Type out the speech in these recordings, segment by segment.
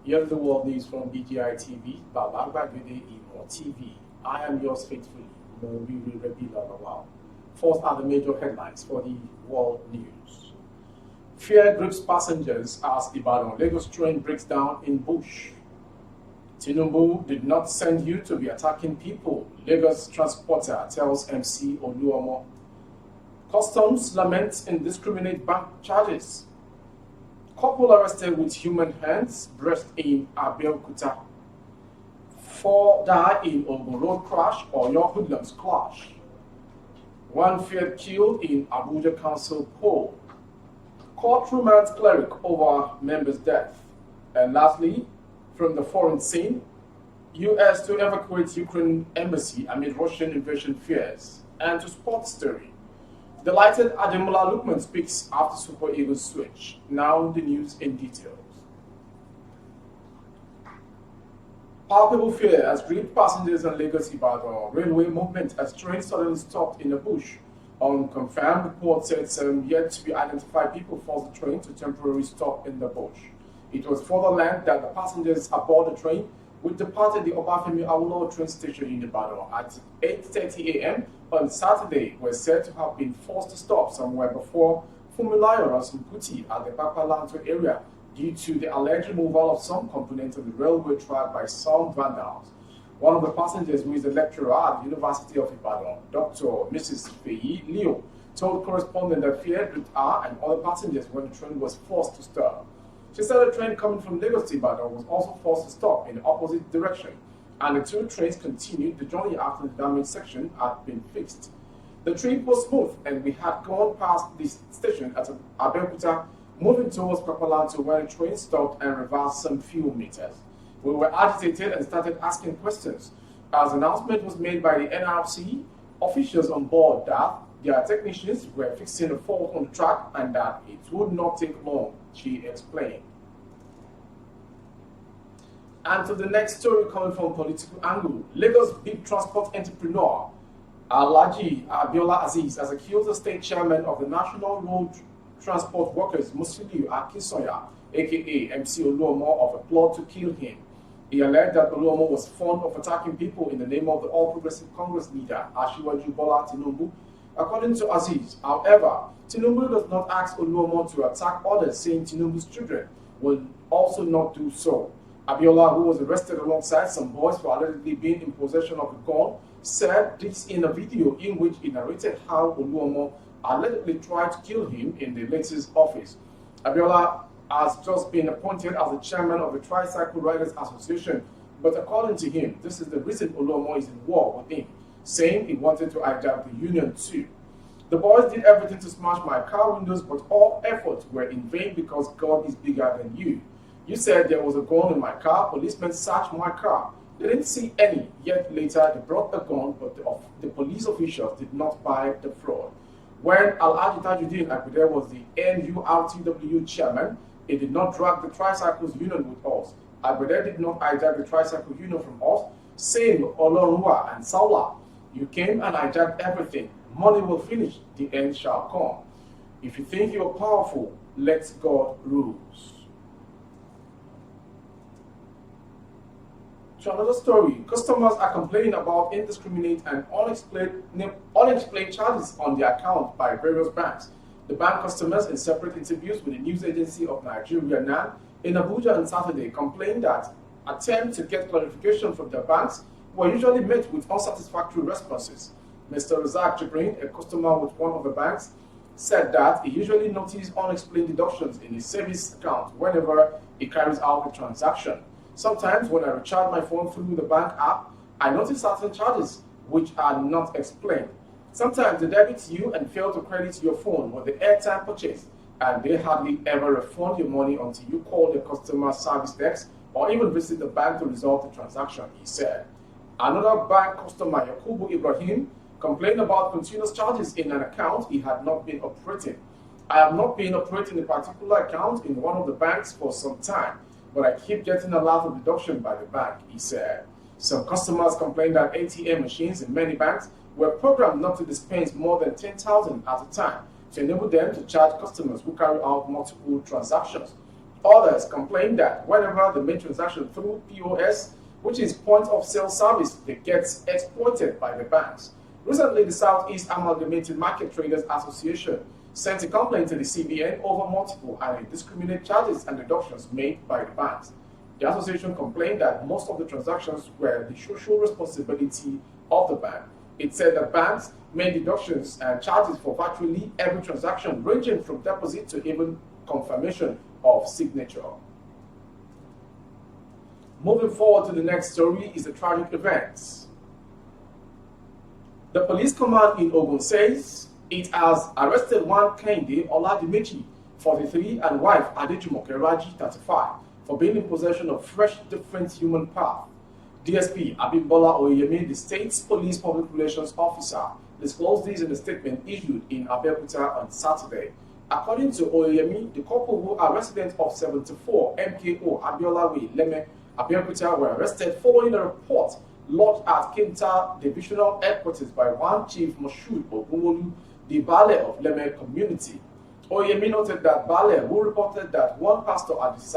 Here's the world news from BGI TV, Babagbagude Imo TV. I am yours faithfully, Moriwi Rebila Lawal. First are the major headlines for the world news. Fear grips passengers as Ibadan Lagos train breaks down in bush. Tinubu did not send you to be attacking people, Lagos transporter tells MC Oluomo. Customs laments indiscriminate bank charges. Couple arrested with human hands, breast in Abiola. 4 die in Ogun road crash or your hoodlums clash. 1 feared killed in Abuja council poll. Court remands cleric over member's death. And lastly, from the foreign scene, US to evacuate Ukraine embassy amid Russian invasion fears. And to sports story. Delighted Ademola Lookman speaks after Super Eagles switch. Now the news in details. Palpable fear has gripped passengers on Lagos Ibadan railway movement as train suddenly stopped in a bush. Unconfirmed report said some yet to be identified people forced the train to temporarily stop in the bush. It was further learned that the passengers aboard the train which departed the Obafemi Awolowo train station in Ibadan at 8:30 a.m. on Saturday were said to have been forced to stop somewhere before Fumilayo Rasunkuti at the Papalanto area due to the alleged removal of some components of the railway track by some vandals. One of the passengers, who is a lecturer at the University of Ibadan, Dr. Mrs. Feyi Leo, told correspondent that fear gripped her and other passengers when the train was forced to stop. She said a train coming from Lagos to Ibadan was also forced to stop in the opposite direction, and the 2 trains continued the journey after the damaged section had been fixed. The trip was smooth, and we had gone past this station at Abeokuta, moving towards Papalanto, where the train stopped and reversed some few meters. We were agitated and started asking questions. As an announcement was made by the NRC officials on board that their technicians were fixing a fault on the track and that it would not take long, she explained. And to the next story coming from political angle, Lagos big transport entrepreneur Alhaji Abiola Azeez has accused the state chairman of the National Road Transport Workers, Musiliu Akinsanya, aka MC Oluomo, of a plot to kill him. He alleged that Oluomo was fond of attacking people in the name of the All Progressive Congress leader, Asiwaju Tinubu. According to Azeez, however, Tinubu does not ask Oluomo to attack others, saying Tinubu's children will also not do so. Abiola, who was arrested alongside some boys for allegedly being in possession of a gun, said this in a video in which he narrated how Oluomo allegedly tried to kill him in the latest office. Abiola has just been appointed as the chairman of the Tricycle Riders Association, but according to him, this is the reason Oluomo is in war with him, saying he wanted to hijack the union too. The boys did everything to smash my car windows, but all efforts were in vain because God is bigger than you. You said there was a gun in my car, policemen searched my car. They didn't see any, yet later they brought a gun, but the police officials did not buy the fraud. When Alhaji Tajuddin Agbede was the NURTW chairman, he did not drag the Tricycles Union with us. Agbede did not hijack the Tricycle Union from us, saying Olorunwa and Saula, you came and hijacked everything. Money will finish, the end shall come. If you think you are powerful, let God rules. To another story, customers are complaining about indiscriminate and unexplained charges on their account by various banks. The bank customers, in separate interviews with the news agency of Nigeria NAN in Abuja on Saturday, complained that attempts to get clarification from their banks were usually met with unsatisfactory responses. Mr. Razak Jibrin, a customer with one of the banks, said that he usually noticed unexplained deductions in his savings account whenever he carries out a transaction. Sometimes when I recharge my phone through the bank app, I notice certain charges which are not explained. Sometimes they debit you and fail to credit your phone with the airtime purchase, and they hardly ever refund your money until you call the customer service desk or even visit the bank to resolve the transaction, he said. Another bank customer, Yakubu Ibrahim, complained about continuous charges in an account he had not been operating. I have not been operating a particular account in one of the banks for some time, but I keep getting a lot of deduction by the bank, he said. Some customers complained that ATM machines in many banks were programmed not to dispense more than 10,000 at a time to enable them to charge customers who carry out multiple transactions. Others complain that whenever the main transaction through POS, which is point of sale service, that gets exploited by the banks. Recently, the Southeast Amalgamated Market Traders Association sent a complaint to the CBN over multiple and indiscriminate charges and deductions made by the banks. The association complained that most of the transactions were the social responsibility of the bank. It said that banks made deductions and charges for virtually every transaction, ranging from deposit to even confirmation of signature. Moving forward to the next story is a tragic event. The police command in Ogun says it has arrested one Kehinde Oladimeji, 43, and wife Adejumoke Raji, 35, for being in possession of fresh, different human parts. DSP Abiola Oyemi, the state's police public relations officer, disclosed this in a statement issued in Abeokuta on Saturday. According to Oyemi, the couple who are residents of 74 MKO Abiola Way, Leme, Abeokuta were arrested following a report lodged at Kinta Divisional Headquarters by one Chief Moshood Ogunwolu, the Bale of Leme community. Oyemi noted that Bale, who reported that one pastor Azeez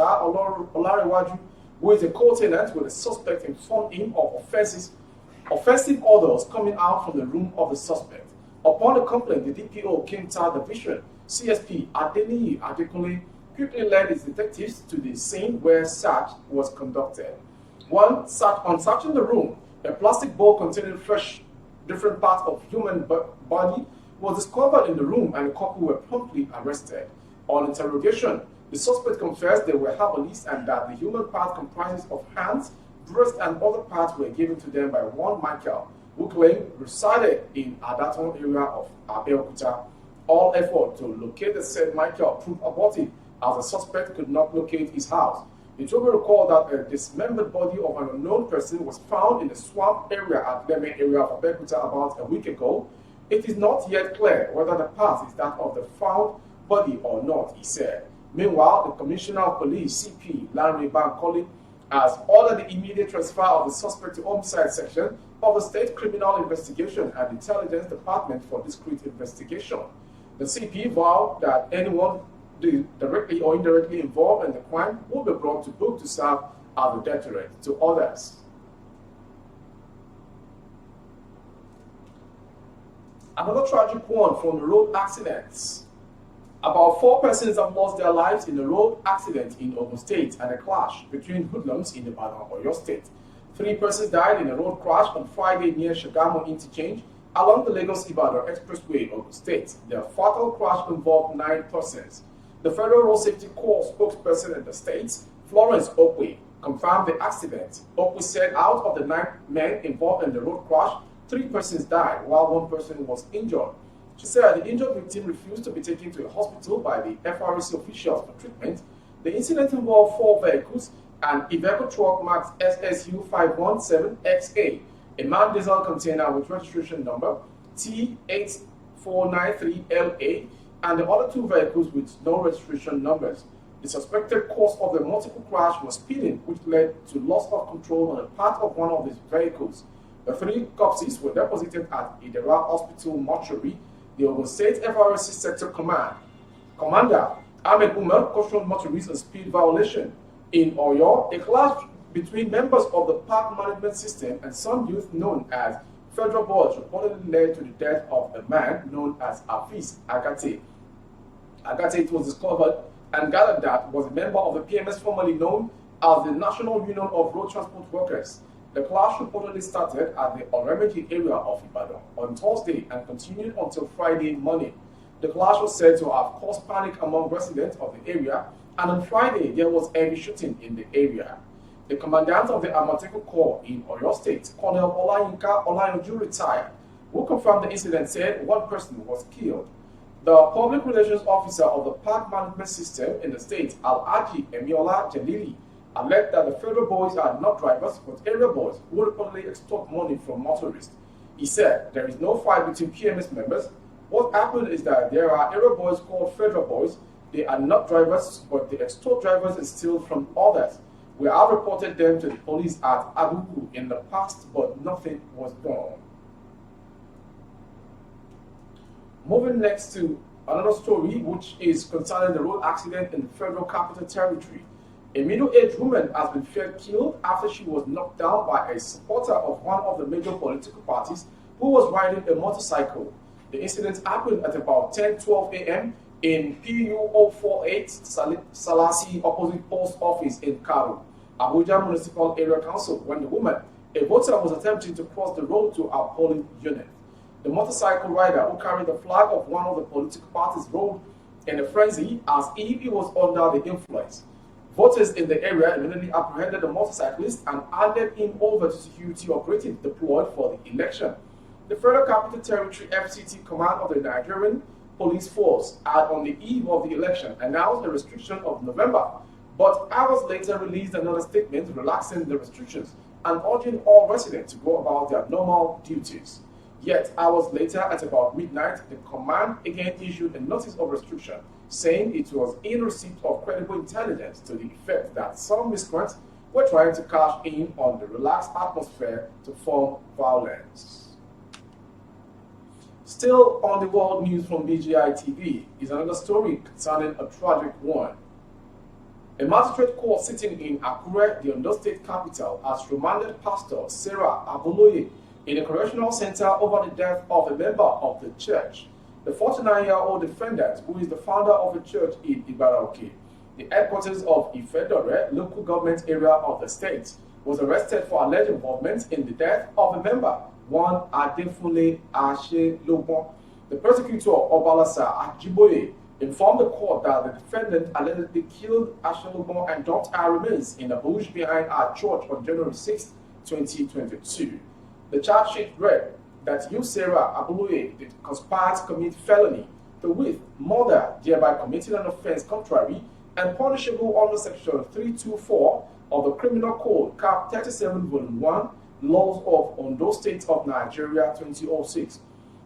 Olariwaju, who is a co-tenant with a suspect, informed him of offensive odors coming out from the room of the suspect. Upon the complaint, the DPO Kinta Division, CSP Adeniyi Adekunle, quickly led his detectives to the scene where search was conducted. On searching the room, a plastic bowl containing fresh, different parts of human body was discovered in the room, and the couple were promptly arrested. On interrogation, the suspect confessed they were herbalists and that the human part comprises of hands, breast, and other parts were given to them by one Michael, who claimed resided in Adaton area of Abeokuta. All effort to locate the said Michael proved abortive, as the suspect could not locate his house. It will be recalled that a dismembered body of an unknown person was found in the swamp area at Leme area of Abeokuta about a week ago. It is not yet clear whether the part is that of the found body or not, he said. Meanwhile, the Commissioner of Police, CP Larry Bankole, has ordered the immediate transfer of the suspect to Homicide Section of the State Criminal Investigation and Intelligence Department for discreet investigation. The CP vowed that anyone directly or indirectly involved in the crime will be brought to book to serve as a deterrent to others. Another tragic one from the road accidents. About 4 persons have lost their lives in a road accident in Ogun State and a clash between hoodlums in Ibadan, Oyo State. 3 persons died in a road crash on Friday near Shagamu Interchange along the Lagos-Ibadan Expressway, Ogun State. The fatal crash involved 9 persons. The Federal Road Safety Corps spokesperson in the state, Florence Okwe, confirmed the accident. Okwe said out of the 9 men involved in the road crash, 3 persons died while 1 person was injured. She said the injured victim refused to be taken to a hospital by the FRC officials for treatment. The incident involved 4 vehicles and a vehicle truck marked SSU 517XA, a man diesel container with registration number T8493LA, and the other 2 vehicles with no registration numbers. The suspected cause of the multiple crash was speeding, which led to loss of control on the part of one of these vehicles. The 3 corpses were deposited at Idera Hospital mortuary. The Ogun State FRC Sector Commander Ahmed Umar cautioned motorists on speed violation. In Oyo, a clash between members of the park management system and some youth known as Federal Boys reportedly led to the death of a man known as Azeez Agate. Agate, it was discovered and gathered that was a member of the PMS formerly known as the National Union of Road Transport Workers. The clash reportedly started at the Oremeji area of Ibadan on Thursday and continued until Friday morning. The clash was said to have caused panic among residents of the area, and on Friday there was heavy shooting in the area. The commandant of the Amateku Corps in Oyo State, Colonel Olayinka Olayoju, retired, who confirmed the incident, said 1 person was killed. The public relations officer of the park management system in the state, Alhaji Emiola Jalili, alleged that the Federal Boys are not drivers but area boys who reportedly extort money from motorists. He said there is no fight between PMS members. What happened is that there are area boys called Federal Boys. They are not drivers, but they extort drivers and steal from others. We have reported them to the police at Agugu in the past, but nothing was done. Moving next to Another story, which is concerning the road accident in the Federal Capital Territory. A middle-aged woman has been feared killed after she was knocked down by a supporter of one of the major political parties who was riding a motorcycle. The incident happened at about 10:12 a.m. in PU 048 Salasi opposite post office in Karu, Abuja Municipal Area Council, when the woman, a voter, was attempting to cross the road to our polling unit. The motorcycle rider, who carried the flag of one of the political parties, rode in a frenzy as if he was under the influence. Voters in the area immediately apprehended the motorcyclist and handed him over to security operatives deployed for the election. The Federal Capital Territory FCT command of the Nigerian Police Force had, on the eve of the election, announced a restriction of November, but hours later released another statement relaxing the restrictions and urging all residents to go about their normal duties. Yet, hours later, at about midnight, the command again issued a notice of restriction, saying it was in receipt of credible intelligence to the effect that some miscreants were trying to cash in on the relaxed atmosphere to form violence. Still on the world news from BGI TV is another story concerning a tragic one. A magistrate court sitting in Akure, the Ondo State capital, has remanded Pastor Sarah Aboloye in a correctional center over the death of a member of the church. The 49-year-old defendant, who is the founder of a church in Ibaraki, the headquarters of Ifedore, local government area of the state, was arrested for alleged involvement in the death of a member, one Adefunle Ashelobon. The prosecutor, Obalasa Ajiboye, informed the court that the defendant allegedly killed Ashelobon and dumped her remains in a bush behind her church on January 6, 2022. The charge sheet read that you, Sarah Aboloye, did conspire to commit felony to with murder, thereby committing an offense contrary and punishable under Section 324 of the Criminal Code, Cap 37, Volume 1, Laws of Ondo State of Nigeria 2006.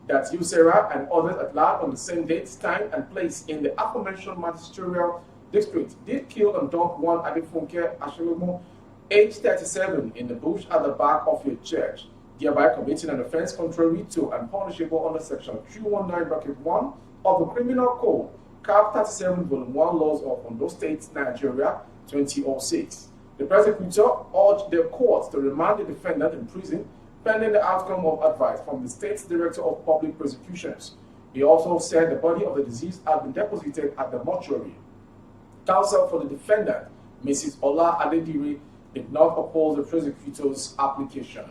That you, Sarah, and others at large on the same date, time, and place in the aforementioned magisterial district did kill and dump one Adefunke Ashelomo, age 37, in the bush at the back of your church, thereby committing an offense contrary to and punishable under Section 319(1) of the Criminal Code, Cap 37, Volume 1, Laws of Ondo State, Nigeria, 2006. The prosecutor urged the court to remand the defendant in prison pending the outcome of advice from the State's Director of Public Prosecutions. He also said the body of the deceased had been deposited at the mortuary. Counsel for the defendant, Mrs. Ola Adedire, did not oppose the prosecutor's application.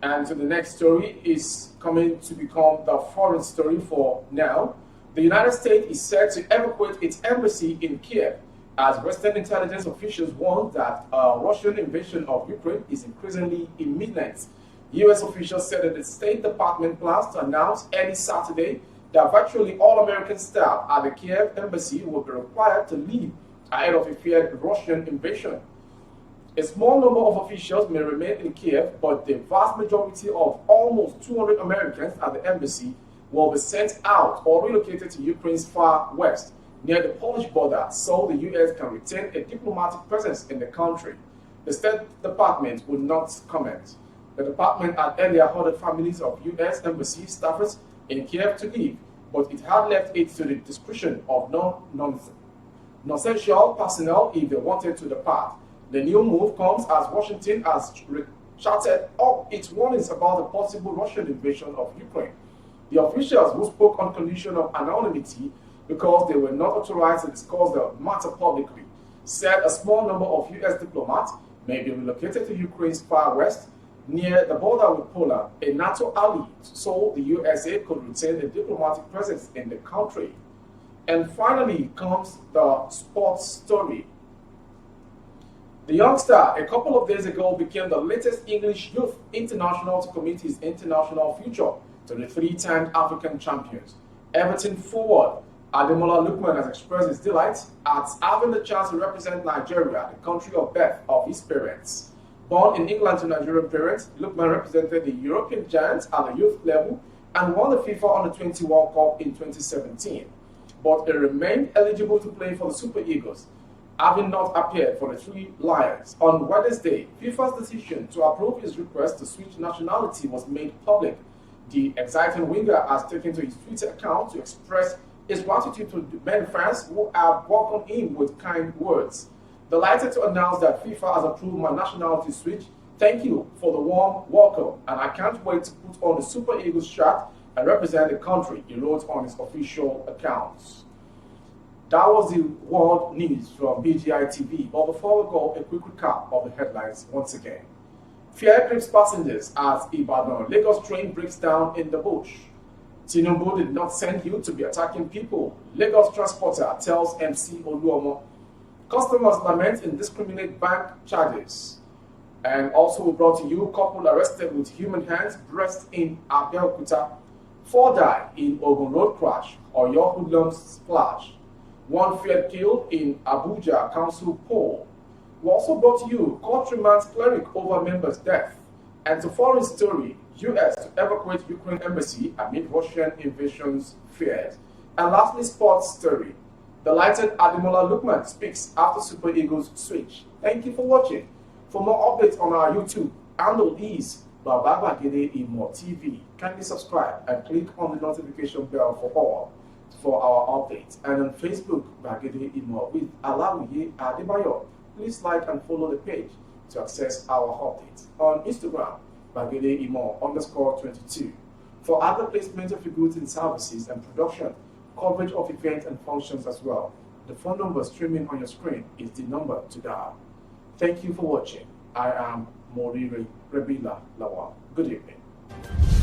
And so the next story is coming to become the foreign story for now. The United States is set to evacuate its embassy in Kiev as Western intelligence officials warn that a Russian invasion of Ukraine is increasingly imminent. U.S. officials said that the State Department plans to announce early Saturday that virtually all American staff at the Kiev embassy will be required to leave ahead of a feared Russian invasion. A small number of officials may remain in Kiev, but the vast majority of almost 200 Americans at the embassy will be sent out or relocated to Ukraine's far west, near the Polish border, so the U.S. can retain a diplomatic presence in the country. The State Department will not comment. The department had earlier ordered families of U.S. embassy staffers in Kiev to leave, but it had left it to the discretion of non-essential personnel if they wanted to depart. The new move comes as Washington has chatted up its warnings about a possible Russian invasion of Ukraine. The officials, who spoke on condition of anonymity because they were not authorized to discuss the matter publicly, said a small number of U.S. diplomats may be relocated to Ukraine's far west, near the border with Poland, a NATO ally, so the USA could retain a diplomatic presence in the country. And finally comes the sports story. The youngster, a couple of days ago, became the latest English youth international to commit his international future to the three-time African champions. Everton forward Ademola Lookman has expressed his delight at having the chance to represent Nigeria, the country of birth of his parents. Born in England to Nigerian parents, Lookman represented the European giants at the youth level and won the FIFA Under-20 World Cup in 2017. But he remained eligible to play for the Super Eagles, having not appeared for the Three Lions. On Wednesday, FIFA's decision to approve his request to switch nationality was made public. The exciting winger has taken to his Twitter account to express his gratitude to the many fans who have welcomed him with kind words. Delighted to announce that FIFA has approved my nationality switch. Thank you for the warm welcome, and I can't wait to put on the Super Eagles shirt and represent the country, he wrote on his official accounts. That was the world news from BGI TV. But before we go, a quick recap of the headlines once again. Fear grips passengers as Ibadan Lagos train breaks down in the bush. Tinubu did not send you to be attacking people. Lagos transporter tells MC Oluomo. Customers lament indiscriminate bank charges. And also we brought to you couple arrested with human hands breast in Abiola. 4 died in Ogun Road crash or your hoodlums splash. 1 feared killed in Abuja council poll. We also brought to you court remands cleric over member's death. And to foreign story, US to evacuate Ukraine embassy amid Russian invasions fears. And lastly, sports story. Delighted Ademola Lookman speaks after Super Eagles switch. Thank you for watching. For more updates on our YouTube, handle is Baba Bagede Imo TV. Kindly subscribe and click on the notification bell for our updates. And on Facebook, Bagede Imo with Alawiye Adebayo. Please like and follow the page to access our updates. On Instagram, Bagede Imo _22. For other placement of your goods and services and production, coverage of events and functions as well, the phone number streaming on your screen is the number to dial. Thank you for watching. I am Morire Rebila Lawal. Good evening.